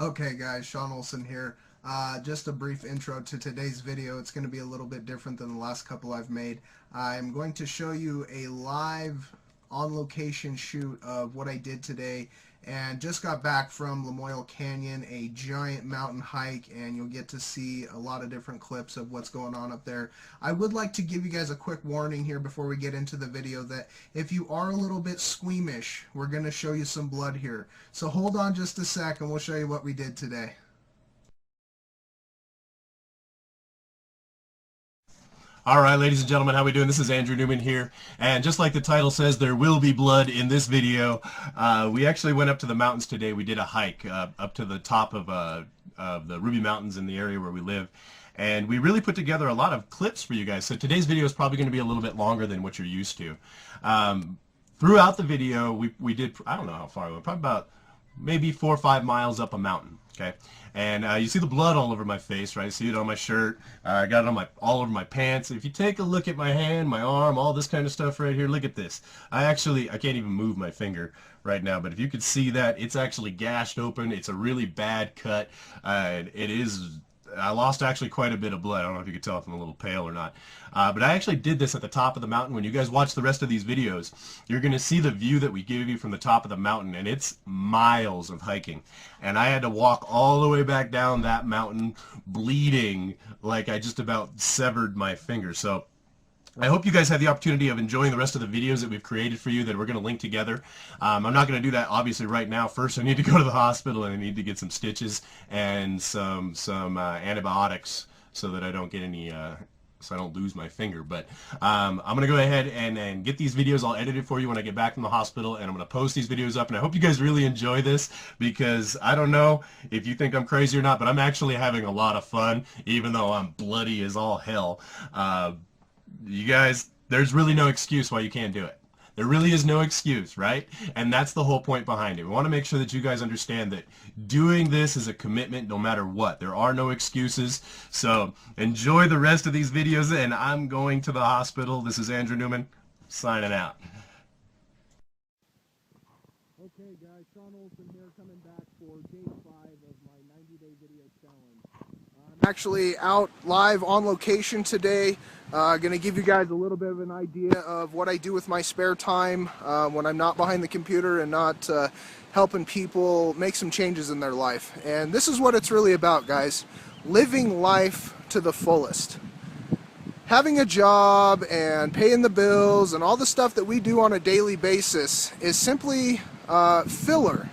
Okay guys, Sean Olson here. Just a brief intro to today's video. It's going to be a little bit different than the last couple I've made. I'm going to show you a live on location shoot of what I did today, and just got back from Lamoille Canyon, a giant mountain hike, and you'll get to see a lot of different clips of what's going on up there. I would like to give you guys a quick warning here before we get into the video that if you are a little bit squeamish, we're going to show you some blood here. So hold on just a sec and we'll show you what we did today. All right, ladies and gentlemen, how we doing? This is Andrew Newman here, and just like the title says, there will be blood in this video. We actually went up to the mountains today. We did a hike up to the top of the Ruby Mountains in the area where we live, and we really put together a lot of clips for you guys. So today's video is probably going to be a little bit longer than what you're used to. Throughout the video, we did, I don't know how far we went, probably about maybe 4 or 5 miles up a mountain. Okay, and you see the blood all over my face, right? See it on my shirt. I got it on all over my pants. If you take a look at my hand, my arm, all this kind of stuff right here, look at this. I can't even move my finger right now, but if you could see that, it's actually gashed open. It's a really bad cut. I lost actually quite a bit of blood. I don't know if you could tell if I'm a little pale or not. But I actually did this at the top of the mountain. When you guys watch the rest of these videos, you're going to see the view that we give you from the top of the mountain, and it's miles of hiking. And I had to walk all the way back down that mountain bleeding like I just about severed my finger. So I hope you guys have the opportunity of enjoying the rest of the videos that we've created for you that we're going to link together. I'm not going to do that obviously right now. First I need to go to the hospital and I need to get some stitches and some antibiotics so that I don't get any so I don't lose my finger. But I'm going to go ahead and get these videos all edited for you when I get back from the hospital, and I'm going to post these videos up, and I hope you guys really enjoy this, because I don't know if you think I'm crazy or not, but I'm actually having a lot of fun even though I'm bloody as all hell. You guys, there's really no excuse why you can't do it. There really is no excuse, right? And that's the whole point behind it. We want to make sure that you guys understand that doing this is a commitment no matter what. There are no excuses. So enjoy the rest of these videos, and I'm going to the hospital. This is Andrew Newman, signing out. Okay guys, Sean Olson here, coming back for day 5 of my 90-day video challenge. I'm actually out live on location today. Going to give you guys a little bit of an idea of what I do with my spare time when I'm not behind the computer and not helping people make some changes in their life. And this is what it's really about, guys. Living life to the fullest. Having a job and paying the bills and all the stuff that we do on a daily basis is simply filler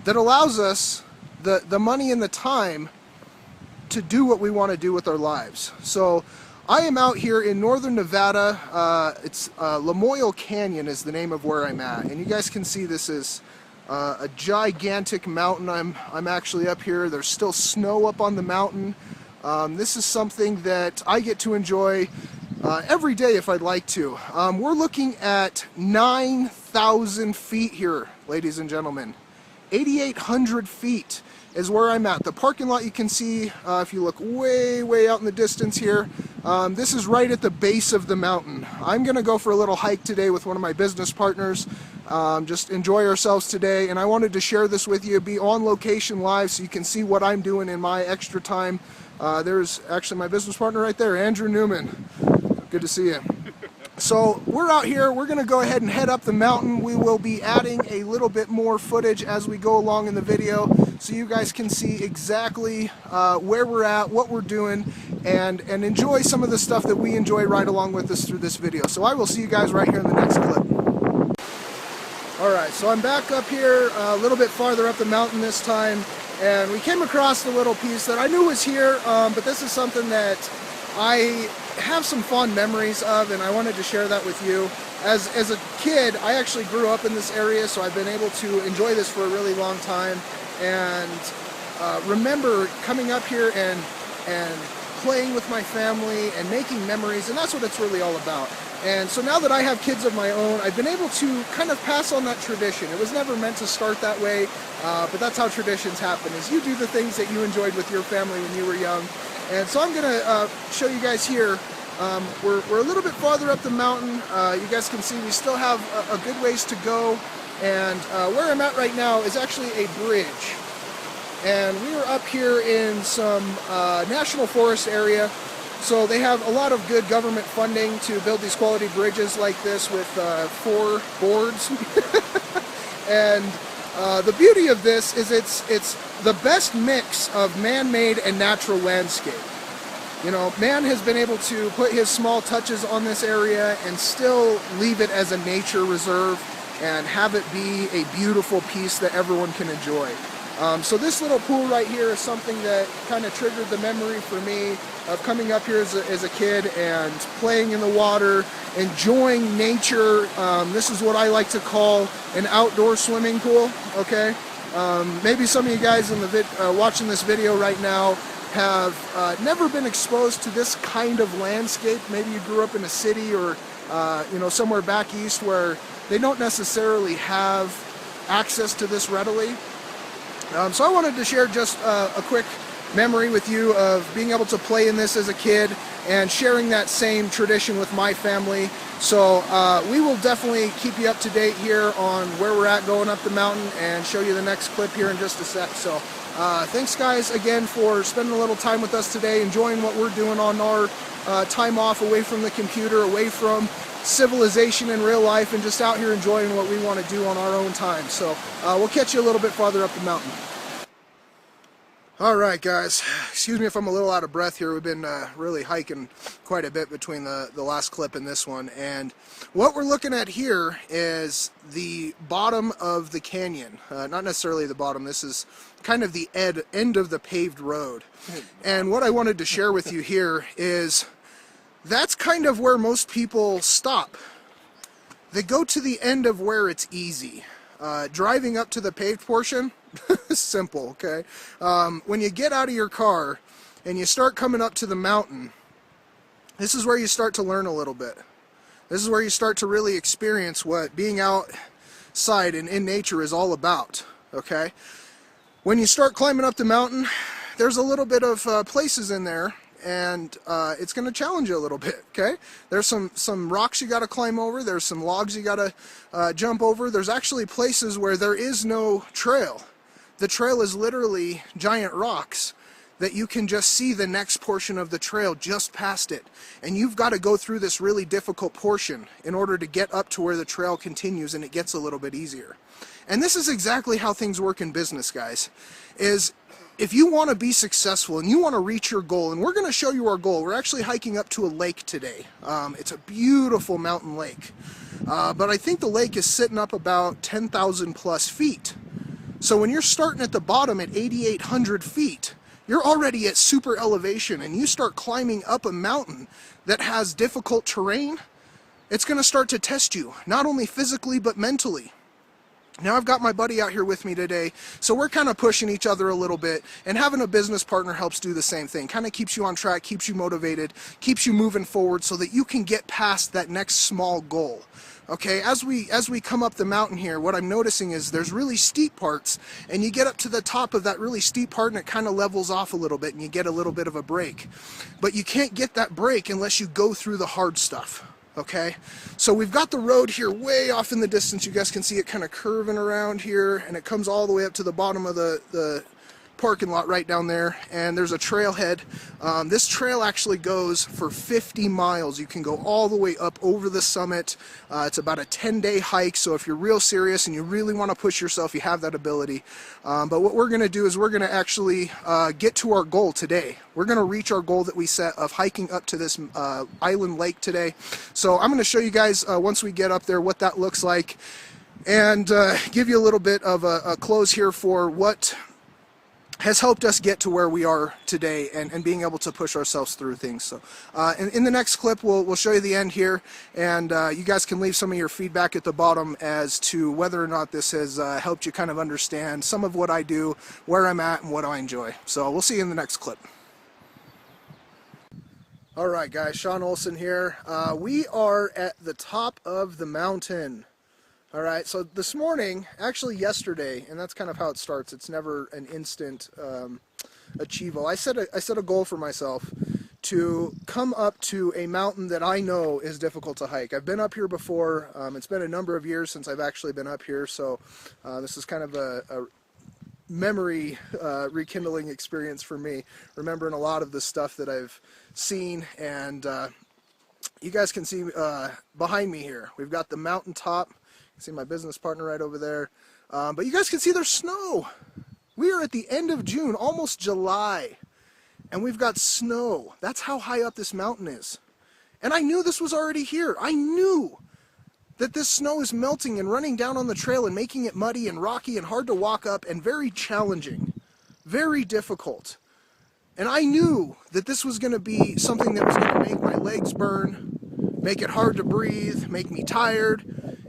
that allows us the money and the time to do what we want to do with our lives. So I am out here in northern Nevada. It's Lamoille Canyon is the name of where I'm at, and you guys can see this is a gigantic mountain. I'm actually up here. There's still snow up on the mountain. This is something that I get to enjoy every day if I'd like to. We're looking at 9,000 feet here, ladies and gentlemen. 8,800 feet is where I'm at. The parking lot you can see, if you look way out in the distance here, this is right at the base of the mountain. I'm going to go for a little hike today with one of my business partners. Just enjoy ourselves today, and I wanted to share this with you, be on location live so you can see what I'm doing in my extra time. There's actually my business partner right there, Andrew Newman. Good to see you. So we're out here, we're going to go ahead and head up the mountain. We will be adding a little bit more footage as we go along in the video so you guys can see exactly where we're at, what we're doing, and enjoy some of the stuff that we enjoy right along with us through this video. So I will see you guys right here in the next clip. Alright, so I'm back up here a little bit farther up the mountain this time, and we came across a little piece that I knew was here, but this is something that I have some fond memories of, and I wanted to share that with you. As a kid, I actually grew up in this area, so I've been able to enjoy this for a really long time, and remember coming up here and playing with my family and making memories, and that's what it's really all about. And so now that I have kids of my own, I've been able to kind of pass on that tradition. It was never meant to start that way, but that's how traditions happen, is you do the things that you enjoyed with your family when you were young. And so I'm going to show you guys here. We're a little bit farther up the mountain. You guys can see we still have a good ways to go. And where I'm at right now is actually a bridge. and we were up here in some national forest area. So they have a lot of good government funding to build these quality bridges like this with 4 boards. And the beauty of this is it's the best mix of man-made and natural landscape. You know, man has been able to put his small touches on this area and still leave it as a nature reserve and have it be a beautiful piece that everyone can enjoy. So this little pool right here is something that kind of triggered the memory for me of coming up here as a kid and playing in the water, enjoying nature. This is what I like to call an outdoor swimming pool, okay? Maybe some of you guys in the watching this video right now have never been exposed to this kind of landscape. Maybe you grew up in a city or you know, somewhere back east where they don't necessarily have access to this readily. So I wanted to share just a quick memory with you of being able to play in this as a kid and sharing that same tradition with my family. So we will definitely keep you up to date here on where we're at going up the mountain and show you the next clip here in just a sec. So thanks guys again for spending a little time with us today, enjoying what we're doing on our time off, away from the computer, away from civilization in real life, and just out here enjoying what we want to do on our own time. So we'll catch you a little bit farther up the mountain. Alright guys, excuse me if I'm a little out of breath here. We've been really hiking quite a bit between the last clip and this one, and what we're looking at here is the bottom of the canyon. Not necessarily the bottom, this is kind of the end of the paved road. And what I wanted to share with you here is that's kind of where most people stop. They go to the end of where it's easy. Driving up to the paved portion, simple, okay? When you get out of your car and you start coming up to the mountain, this is where you start to learn a little bit. This is where you start to really experience what being outside and in nature is all about, okay? When you start climbing up the mountain, there's a little bit of places in there, and it's going to challenge you a little bit, okay? There's some rocks you got to climb over. There's some logs you got to jump over. There's actually places where there is no trail. The trail is literally giant rocks that you can just see the next portion of the trail just past it. And you've got to go through this really difficult portion in order to get up to where the trail continues and it gets a little bit easier. And this is exactly how things work in business, guys, is if you want to be successful and you want to reach your goal, and we're going to show you our goal. We're actually hiking up to a lake today. It's a beautiful mountain lake. But I think the lake is sitting up about 10,000 plus feet. So when you're starting at the bottom at 8,800 feet, you're already at super elevation, and you start climbing up a mountain that has difficult terrain, it's going to start to test you, not only physically but mentally. Now I've got my buddy out here with me today, so we're kind of pushing each other a little bit, and having a business partner helps do the same thing. Kind of keeps you on track, keeps you motivated, keeps you moving forward so that you can get past that next small goal. Okay, as we come up the mountain here, what I'm noticing is there's really steep parts, and you get up to the top of that really steep part and it kind of levels off a little bit and you get a little bit of a break. But you can't get that break unless you go through the hard stuff. Okay, so we've got the road here way off in the distance. You guys can see it kind of curving around here, and it comes all the way up to the bottom of the parking lot right down there, and there's a trailhead. This trail actually goes for 50 miles. You can go all the way up over the summit. It's about a 10-day hike, so if you're real serious and you really want to push yourself, you have that ability. But what we're going to do is we're going to actually get to our goal today. We're going to reach our goal that we set of hiking up to this island lake today. So I'm going to show you guys once we get up there what that looks like, and give you a little bit of a close here for what has helped us get to where we are today and being able to push ourselves through things. So in the next clip, we'll show you the end here, and you guys can leave some of your feedback at the bottom as to whether or not this has helped you kind of understand some of what I do, where I'm at, and what I enjoy. So we'll see you in the next clip. Alright guys, Sean Olson here. We are at the top of the mountain. Alright, so this morning, actually yesterday, and that's kind of how it starts, it's never an instant achieval. I set a goal for myself to come up to a mountain that I know is difficult to hike. I've been up here before. It's been a number of years since I've actually been up here, so this is kind of memory rekindling experience for me, remembering a lot of the stuff that I've seen. And you guys can see behind me here, we've got the mountaintop. You can see my business partner right over there. But you guys can see there's snow. We are at the end of June, almost July, and we've got snow. That's how high up this mountain is. And I knew this was already here. I knew that this snow is melting and running down on the trail and making it muddy and rocky and hard to walk up and very challenging, very difficult. And I knew that this was going to be something that was going to make my legs burn, make it hard to breathe, make me tired,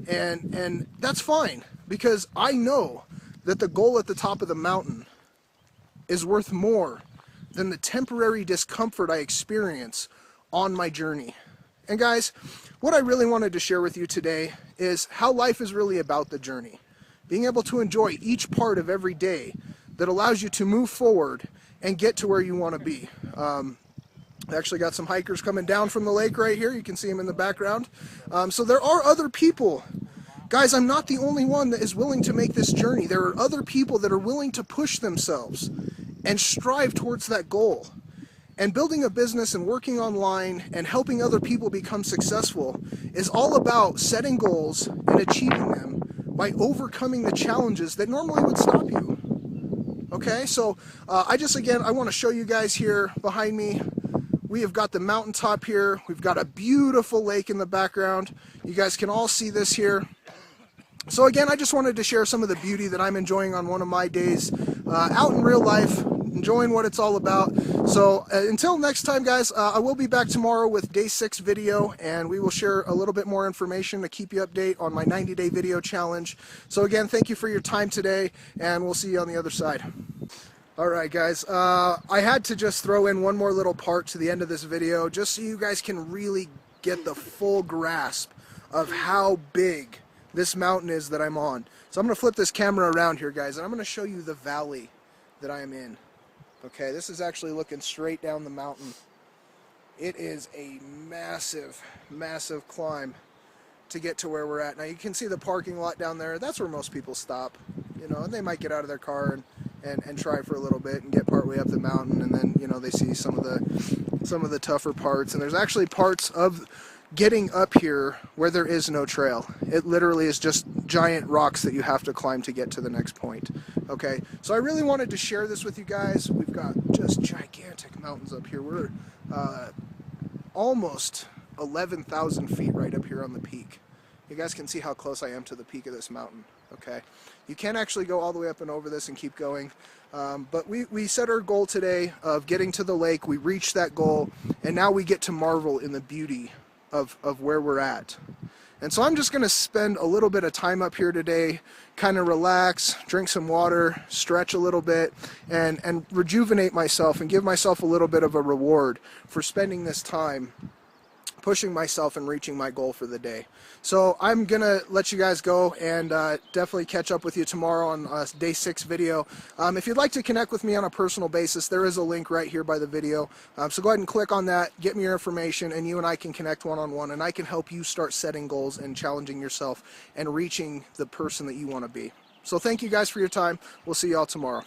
and that's fine, because I know that the goal at the top of the mountain is worth more than the temporary discomfort I experience on my journey. And guys, what I really wanted to share with you today is how life is really about the journey. Being able to enjoy each part of every day that allows you to move forward and get to where you want to be. I actually got some hikers coming down from the lake right here. You can see them in the background. So there are other people. Guys, I'm not the only one that is willing to make this journey. There are other people that are willing to push themselves and strive towards that goal. And building a business and working online and helping other people become successful is all about setting goals and achieving them by overcoming the challenges that normally would stop you. Okay, so I want to show you guys here behind me. We have got the mountaintop here. We've got a beautiful lake in the background. You guys can all see this here. So again, I just wanted to share some of the beauty that I'm enjoying on one of my days out in real life, enjoying what it's all about. So until next time, guys, I will be back tomorrow with day 6 video, and we will share a little bit more information to keep you update on my 90-day video challenge. So again, thank you for your time today, and we'll see you on the other side. All right, guys, I had to just throw in one more little part to the end of this video just so you guys can really get the full grasp of how big this mountain is that I'm on. So I'm going to flip this camera around here, guys, and I'm going to show you the valley that I am in. Okay, this is actually looking straight down the mountain. It is a massive, massive climb to get to where we're at. Now you can see the parking lot down there. That's where most people stop, you know, and they might get out of their car and try for a little bit and get partway up the mountain, and then, you know, they see some of the tougher parts. And there's actually parts of getting up here where there is no trail. It literally is just giant rocks that you have to climb to get to the next point. Okay, so I really wanted to share this with you guys. We've got just gigantic mountains up here. We're almost 11,000 feet right up here on the peak. You guys can see how close I am to the peak of this mountain. Okay, you can actually go all the way up and over this and keep going, but we set our goal today of getting to the lake. We reached that goal, and now we get to marvel in the beauty of where we're at. And so I'm just going to spend a little bit of time up here today, kind of relax, drink some water, stretch a little bit, and rejuvenate myself and give myself a little bit of a reward for spending this time pushing myself and reaching my goal for the day. So I'm gonna let you guys go, and definitely catch up with you tomorrow on day 6 video. If you'd like to connect with me on a personal basis, there is a link right here by the video. So go ahead and click on that, get me your information, and you and I can connect one-on-one, and I can help you start setting goals and challenging yourself and reaching the person that you want to be. So thank you guys for your time. We'll see you all tomorrow.